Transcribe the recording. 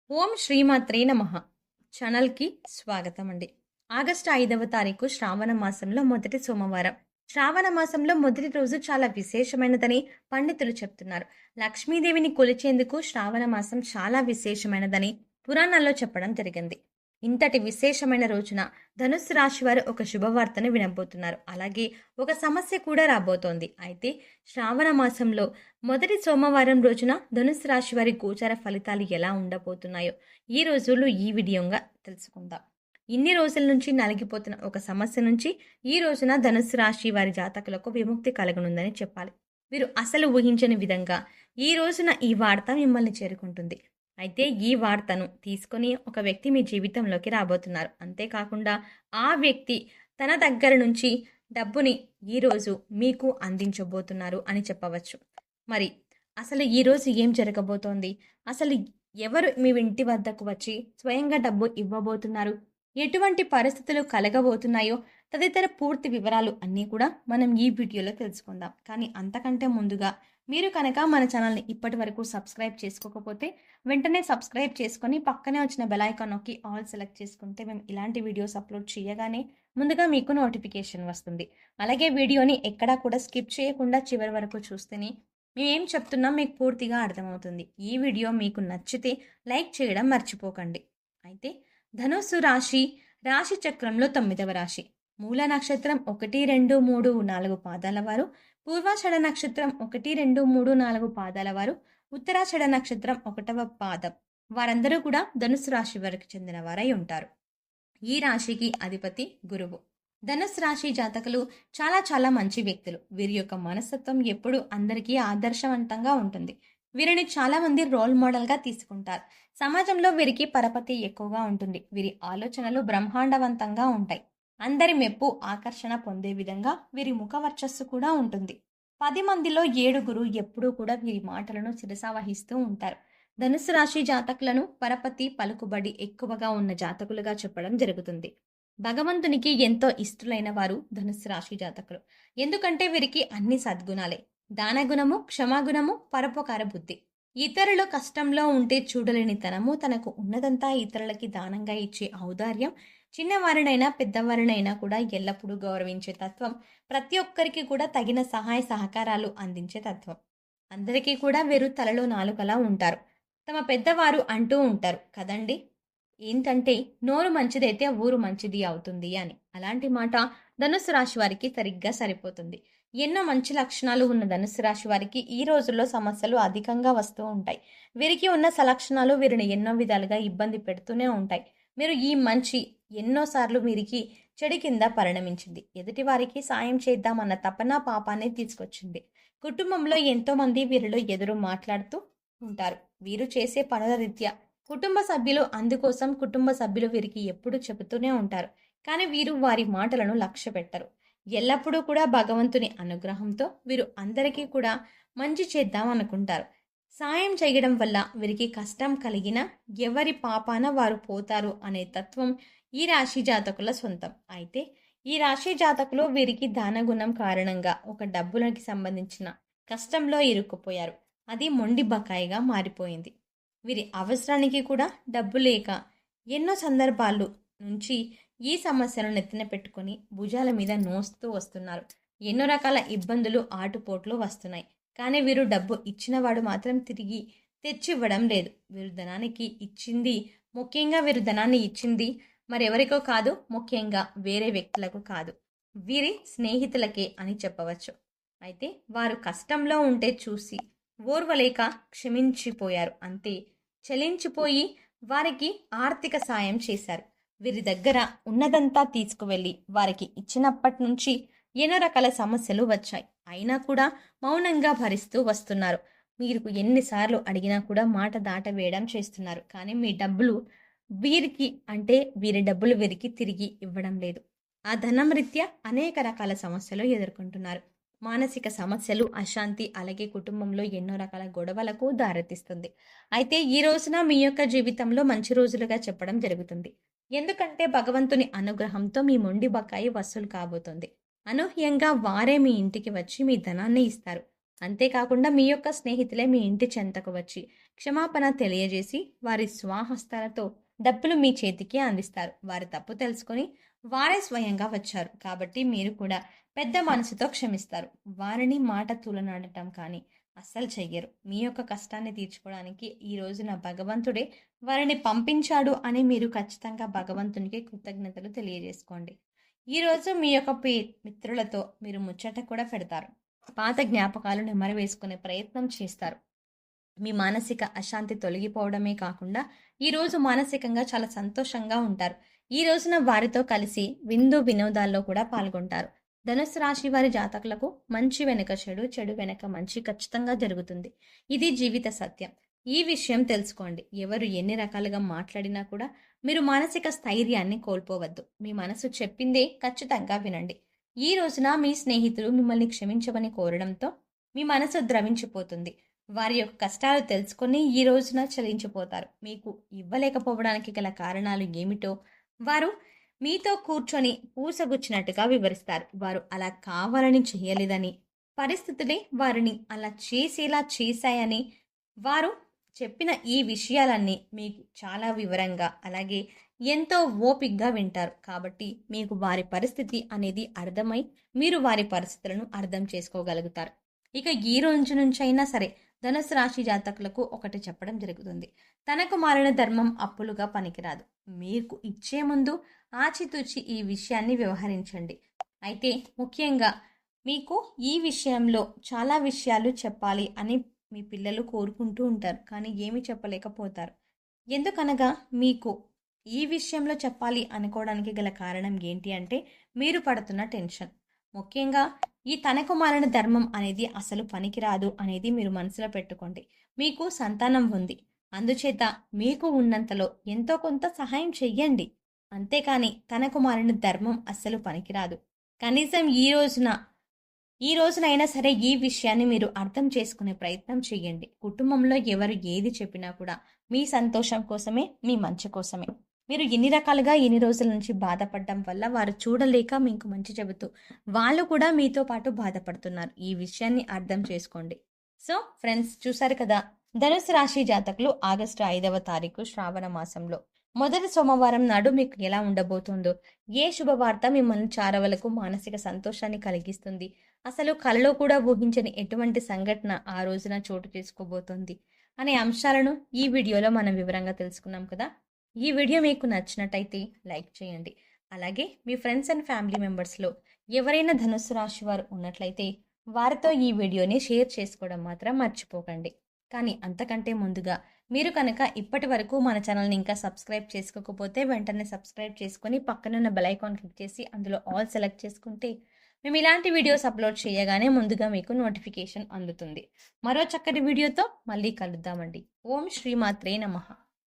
ఓం శ్రీమాత్రే నమః. ఛానల్‌కి స్వాగతం అండి. ఆగస్టు 5వ తారీఖు శ్రావణ మాసంలో మొదటి సోమవారం. శ్రావణ మాసంలో మొదటి రోజు చాలా విశేషమైనదని పండితులు చెప్తున్నారు. లక్ష్మీదేవిని కొలిచేందుకు శ్రావణ మాసం చాలా విశేషమైనదని పురాణాల్లో చెప్పడం జరిగింది. ఇంతటి విశేషమైన రోజున ధనుస్సు రాశి వారు ఒక శుభవార్తను వినబోతున్నారు. అలాగే ఒక సమస్య కూడా రాబోతోంది. అయితే శ్రావణ మాసంలో మొదటి సోమవారం రోజున ధనుస్సు రాశి వారి గోచార ఫలితాలు ఎలా ఉండబోతున్నాయో ఈ రోజుల్లో ఈ వీడియోగా తెలుసుకుందాం. ఇన్ని రోజుల నుంచి నలిగిపోతున్న ఒక సమస్య నుంచి ఈ రోజున ధనుస్సు రాశి వారి జాతకులకు విముక్తి కలగనుందని చెప్పాలి. వీరు అసలు ఊహించని విధంగా ఈ రోజున ఈ వార్త మిమ్మల్ని చేరుకుంటుంది. అయితే ఈ వార్తను తీసుకొని ఒక వ్యక్తి మీ జీవితంలోకి రాబోతున్నారు. అంతేకాకుండా ఆ వ్యక్తి తన దగ్గర నుంచి డబ్బుని ఈరోజు మీకు అందించబోతున్నారు అని చెప్పవచ్చు. మరి అసలు ఈరోజు ఏం జరగబోతోంది? అసలు ఎవరు మీ ఇంటి వద్దకు వచ్చి స్వయంగా డబ్బు ఇవ్వబోతున్నారు? ఎటువంటి పరిస్థితులు కలగబోతున్నాయో తదితర పూర్తి వివరాలు అన్నీ కూడా మనం ఈ వీడియోలో తెలుసుకుందాం. కానీ అంతకంటే ముందుగా మీరు కనుక మన ఛానల్ని ఇప్పటి వరకు సబ్స్క్రైబ్ చేసుకోకపోతే వెంటనే సబ్స్క్రైబ్ చేసుకొని పక్కనే వచ్చిన బెల్ ఐకాన్ నొక్కి ఆల్ సెలెక్ట్ చేసుకుంటే మేము ఇలాంటి వీడియోస్ అప్లోడ్ చేయగానే ముందుగా మీకు నోటిఫికేషన్ వస్తుంది. అలాగే వీడియోని ఎక్కడా కూడా స్కిప్ చేయకుండా చివరి వరకు చూస్తేనే మేమేం చెప్తున్నాం మీకు పూర్తిగా అర్థమవుతుంది. ఈ వీడియో మీకు నచ్చితే లైక్ చేయడం మర్చిపోకండి. అయితే ధనుస్సు రాశి రాశి చక్రంలో 9వ రాశి. మూల నక్షత్రం 1, 2, 3, 4 పాదాల వారు, పూర్వాషాఢ నక్షత్రం 1, 2, 3, 4 పాదాల వారు, ఉత్తరాషాఢ నక్షత్రం 1వ పాదం వారందరూ కూడా ధనుస్సు రాశి వారికి చెందిన వారై ఉంటారు. ఈ రాశికి అధిపతి గురువు. ధనుస్సు రాశి జాతకులు చాలా చాలా మంచి వ్యక్తులు. వీరి యొక్క మనస్తత్వం ఎప్పుడూ అందరికీ ఆదర్శవంతంగా ఉంటుంది. వీరిని చాలా మంది రోల్ మోడల్ గా తీసుకుంటారు. సమాజంలో వీరికి పరపతి ఎక్కువగా ఉంటుంది. వీరి ఆలోచనలు బ్రహ్మాండవంతంగా ఉంటాయి. అందరి మెప్పు ఆకర్షణ పొందే విధంగా వీరి ముఖ వర్చస్సు కూడా ఉంటుంది. 10 మందిలో 7గురు ఎప్పుడూ కూడా వీరి మాటలను శిరసావహిస్తూ ఉంటారు. ధనుస్సు రాశి జాతకులను పరపతి పలుకుబడి ఎక్కువగా ఉన్న జాతకులుగా చెప్పడం జరుగుతుంది. భగవంతునికి ఎంతో ఇష్టలైన వారు ధనుస్సు రాశి జాతకులు. ఎందుకంటే వీరికి అన్ని సద్గుణాలే. దానగుణము, క్షమాగుణము, పరోపకార బుద్ధి. ఇతరులు కష్టంలో ఉంటే చూడలేని తనము, తనకు ఉన్నదంతా ఇతరులకి దానంగా ఇచ్చే ఔదార్యం, చిన్నవారినైనా పెద్దవారినైనా కూడా ఎల్లప్పుడూ గౌరవించే తత్వం, ప్రతి ఒక్కరికి కూడా తగిన సహాయ సహకారాలు అందించే తత్వం. అందరికీ కూడా వీరు తలలో నాలుకలా ఉంటారు. తమ పెద్దవారు అంటూ ఉంటారు కదండి, ఏంటంటే నోరు మంచిదైతే ఊరు మంచిది అవుతుంది అని. అలాంటి మాట ధనుస్సు రాశి వారికి సరిగ్గా సరిపోతుంది. ఎన్నో మంచి లక్షణాలు ఉన్న ధనుస్సు రాశి వారికి ఈ రోజుల్లో సమస్యలు అధికంగా వస్తూ ఉంటాయి. వీరికి ఉన్న సలక్షణాలు వీరిని ఎన్నో విధాలుగా ఇబ్బంది పెడుతూనే ఉంటాయి. మీరు ఈ మంచి ఎన్నోసార్లు వీరికి చెడు కింద పరిణమించింది. ఎదుటి వారికి సాయం చేద్దామన్న తపన పాపాన్ని తీసుకొచ్చింది. కుటుంబంలో ఎంతో మంది వీరిలో ఎదురు మాట్లాడుతూ ఉంటారు. వీరు చేసే పనుల రీత్యా కుటుంబ సభ్యులు అందుకోసం కుటుంబ సభ్యులు వీరికి ఎప్పుడూ చెబుతూనే ఉంటారు. కానీ వీరు వారి మాటలను లక్ష్య పెట్టరు. ఎల్లప్పుడూ కూడా భగవంతుని అనుగ్రహంతో వీరు అందరికీ కూడా మంచి చేద్దాం అనుకుంటారు. సాయం చేయడం వల్ల వీరికి కష్టం కలిగిన ఎవరి పాపాన వారు పోతారు అనే తత్వం ఈ రాశి జాతకుల సొంతం. అయితే ఈ రాశి జాతకులు వీరికి దానగుణం కారణంగా ఒక డబ్బులకి సంబంధించిన కష్టంలో ఇరుక్కుపోయారు. అది మొండి బకాయిగా మారిపోయింది. వీరి అవసరానికి కూడా డబ్బు లేక ఎన్నో సందర్భాలు నుంచి ఈ సమస్యను నెత్తిన పెట్టుకొని భుజాల మీద మోస్తూ వస్తున్నారు. ఎన్నో రకాల ఇబ్బందులు ఆటుపోట్లు వస్తున్నాయి. కానీ వీరు డబ్బు ఇచ్చినవాడు మాత్రం తిరిగి తెచ్చివ్వడం లేదు. వీరు ధనాన్ని ఇచ్చింది మరెవరికో కాదు, ముఖ్యంగా వేరే వ్యక్తులకు కాదు, వీరి స్నేహితులకే అని చెప్పవచ్చు. అయితే వారు కష్టంలో ఉంటే చూసి ఓర్వలేక క్షమించిపోయారు. అంతే, చలించిపోయి వారికి ఆర్థిక సాయం చేశారు. వీరి దగ్గర ఉన్నదంతా తీసుకువెళ్ళి వారికి ఇచ్చినప్పటి నుంచి ఎన్నో రకాల సమస్యలు వచ్చాయి. అయినా కూడా మౌనంగా భరిస్తూ వస్తున్నారు. మీరు ఎన్నిసార్లు అడిగినా కూడా మాట దాట వేయడం చేస్తున్నారు. కానీ మీ డబ్బులు వీరి డబ్బులు వీరికి తిరిగి ఇవ్వడం లేదు. ఆ ధనం రీత్యా అనేక రకాల సమస్యలు ఎదుర్కొంటున్నారు. మానసిక సమస్యలు, అశాంతి, అలాగే కుటుంబంలో ఎన్నో రకాల గొడవలకు దారితీస్తుంది. అయితే ఈ రోజున మీ యొక్క జీవితంలో మంచి రోజులుగా చెప్పడం జరుగుతుంది. ఎందుకంటే భగవంతుని అనుగ్రహంతో మీ మొండి బకాయి వసూలు కాబోతుంది. అనూహ్యంగా వారే మీ ఇంటికి వచ్చి మీ ధనాన్ని ఇస్తారు. అంతేకాకుండా మీ యొక్క స్నేహితులే మీ ఇంటి చెంతకు వచ్చి క్షమాపణ తెలియజేసి వారి స్వహస్తాలతో డబ్బులు మీ చేతికి అందిస్తారు. వారి తప్పు తెలుసుకొని వారే స్వయంగా వచ్చారు కాబట్టి మీరు కూడా పెద్ద మనసుతో క్షమిస్తారు. వారిని మాట తూలనాడటం కానీ అస్సలు చెయ్యరు. మీ యొక్క కష్టాన్ని తీర్చుకోవడానికి ఈ రోజున భగవంతుడే వారిని పంపించాడు అని మీరు ఖచ్చితంగా భగవంతునికి కృతజ్ఞతలు తెలియజేసుకోండి. ఈరోజు మీ యొక్క మిత్రులతో మీరు ముచ్చట కూడా పెడతారు. పాత జ్ఞాపకాలు నెమరవేసుకునే ప్రయత్నం చేస్తారు. మీ మానసిక అశాంతి తొలగిపోవడమే కాకుండా ఈరోజు మానసికంగా చాలా సంతోషంగా ఉంటారు. ఈ రోజున వారితో కలిసి విందు వినోదాల్లో కూడా పాల్గొంటారు. ధనుస్సు రాశి వారి జాతకులకు మంచి వెనుక చెడు, చెడు వెనక మంచి ఖచ్చితంగా జరుగుతుంది. ఇది జీవిత సత్యం. ఈ విషయం తెలుసుకోండి. ఎవరు ఎన్ని రకాలుగా మాట్లాడినా కూడా మీరు మానసిక స్థైర్యాన్ని కోల్పోవద్దు. మీ మనసు చెప్పిందే ఖచ్చితంగా వినండి. ఈ రోజున మీ స్నేహితులు మిమ్మల్ని క్షమించమని కోరడంతో మీ మనసు ద్రవించిపోతుంది. వారి యొక్క కష్టాలు తెలుసుకొని ఈ రోజున చలించిపోతారు. మీకు ఇవ్వలేకపోవడానికి గల కారణాలు ఏమిటో వారు మీతో కూర్చొని పూసగుచ్చినట్టుగా వివరిస్తారు. వారు అలా కావాలని చేయలేదని, పరిస్థితులే వారిని అలా చేసేలా చేశాయని వారు చెప్పిన ఈ విషయాలన్నీ మీకు చాలా వివరంగా అలాగే ఎంతో ఓపిగ్గా వింటారు. కాబట్టి మీకు వారి పరిస్థితి అనేది అర్థమై మీరు వారి పరిస్థితులను అర్థం చేసుకోగలుగుతారు. ఇక ఈ రోజు నుంచైనా సరే ధనుసు రాశి జాతకులకు ఒకటి చెప్పడం జరుగుతుంది. తనకు మారిన ధర్మం అప్పులుగా పనికిరాదు. మీకు ఇచ్చే ముందు ఆచితూచి ఈ విషయాన్ని వ్యవహరించండి. అయితే ముఖ్యంగా మీకు ఈ విషయంలో చాలా విషయాలు చెప్పాలి అని మీ పిల్లలు కోరుకుంటూ ఉంటారు. కానీ ఏమి చెప్పలేకపోతారు. ఎందుకనగా మీకు ఈ విషయంలో చెప్పాలి అనుకోవడానికి గల కారణం ఏంటి అంటే మీరు పడుతున్న టెన్షన్. ముఖ్యంగా ఈ తనకు మారిన ధర్మం అనేది అసలు పనికిరాదు అనేది మీరు మనసులో పెట్టుకోండి. మీకు సంతానం ఉంది. అందుచేత మీకు ఉన్నంతలో ఎంతో కొంత సహాయం చెయ్యండి. అంతేకాని తనకు మారిన ధర్మం అస్సలు పనికిరాదు. కనీసం ఈ రోజునైనా సరే ఈ విషయాన్ని మీరు అర్థం చేసుకునే ప్రయత్నం చేయండి. కుటుంబంలో ఎవరు ఏది చెప్పినా కూడా మీ సంతోషం కోసమే, మీ మంచి కోసమే. మీరు ఎన్ని రకాలుగా ఎన్ని రోజుల నుంచి బాధపడడం వల్ల వారు చూడలేక మీకు మంచి చెబుతూ వాళ్ళు కూడా మీతో పాటు బాధపడుతున్నారు. ఈ విషయాన్ని అర్థం చేసుకోండి. సో ఫ్రెండ్స్, చూసారు కదా, ధనుసు రాశి జాతకులు ఆగస్టు 5వ తారీఖు శ్రావణ మాసంలో మొదటి సోమవారం నాడు మీకు ఎలా ఉండబోతుందో, ఏ శుభవార్త మిమ్మల్ని చారవలకు మానసిక సంతోషాన్ని కలిగిస్తుంది, అసలు కలలో కూడా ఊహించని ఎటువంటి సంఘటన ఆ రోజున చోటు చేసుకోబోతోంది అనే అంశాలను ఈ వీడియోలో మనం వివరంగా తెలుసుకున్నాం కదా. ఈ వీడియో మీకు నచ్చినట్టయితే లైక్ చేయండి. అలాగే మీ ఫ్రెండ్స్ అండ్ ఫ్యామిలీ మెంబర్స్లో ఎవరైనా ధనుస్సు రాశి వారు ఉన్నట్లయితే వారితో ఈ వీడియోని షేర్ చేసుకోవడం మాత్రం మర్చిపోకండి. కానీ అంతకంటే ముందుగా మీరు కనుక ఇప్పటి వరకు మన ఛానల్ని ఇంకా సబ్స్క్రైబ్ చేసుకోకపోతే వెంటనే సబ్స్క్రైబ్ చేసుకొని పక్కనున్న బెల్ ఐకాన్ క్లిక్ చేసి అందులో ఆల్ సెలెక్ట్ చేసుకుంటే మేము ఇలాంటి వీడియోస్ అప్లోడ్ చేయగానే ముందుగా మీకు నోటిఫికేషన్ అందుతుంది. మరో చక్కటి వీడియోతో మళ్ళీ కలుద్దామండి. ఓం శ్రీమాత్రే నమః.